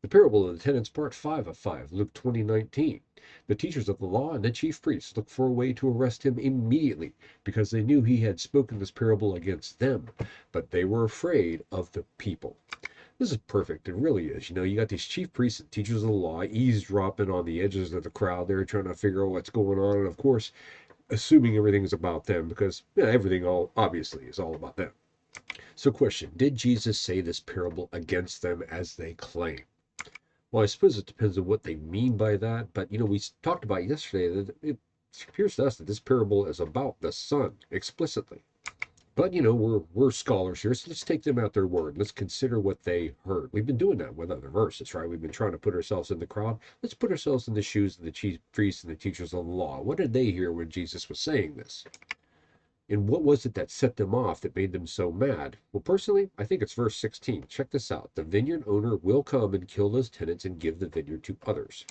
The parable of the tenants, part 5 of 5, Luke 20:19. The teachers of the law and the chief priests looked for a way to arrest him immediately because they knew he had spoken this parable against them, but they were afraid of the people. This is perfect. It really is. You got these chief priests and teachers of the law eavesdropping on the edges of the crowd. They're trying to figure out what's going on, and of course, assuming everything's about them because everything all obviously is all about them. So, question: did Jesus say this parable against them as they claim? Well, I suppose it depends on what they mean by that. But we talked about yesterday that it appears to us that this parable is about the Son explicitly. But we're scholars here, so let's take them at their word. Let's consider what they heard. We've been doing that with other verses, right? We've been trying to put ourselves in the crowd. Let's put ourselves in the shoes of the chief priests and the teachers of the law. What did they hear when Jesus was saying this? And what was it that set them off that made them so mad? Well, personally, I think it's verse 16. Check this out. The vineyard owner will come and kill those tenants and give the vineyard to others.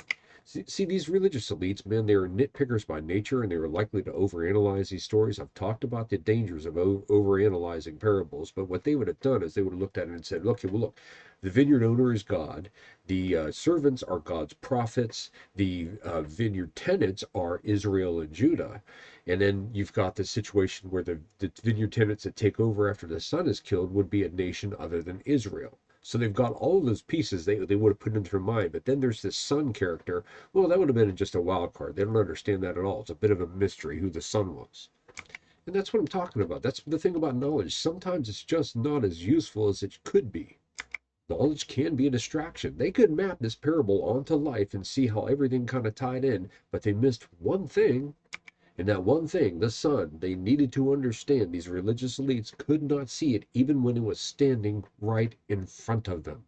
See, these religious elites, man, they are nitpickers by nature, and they are likely to overanalyze these stories. I've talked about the dangers of overanalyzing parables, but what they would have done is they would have looked at it and said, okay, well, look, the vineyard owner is God, the servants are God's prophets, the vineyard tenants are Israel and Judah, and then you've got this situation where the vineyard tenants that take over after the son is killed would be a nation other than Israel. So they've got all of those pieces they would have put into their mind. But then there's this son character. Well, that would have been just a wild card. They don't understand that at all. It's a bit of a mystery who the son was. And that's what I'm talking about. That's the thing about knowledge. Sometimes it's just not as useful as it could be. Knowledge can be a distraction. They could map this parable onto life and see how everything kind of tied in, but they missed one thing. And that one thing, the sun, they needed to understand. These religious elites could not see it even when it was standing right in front of them.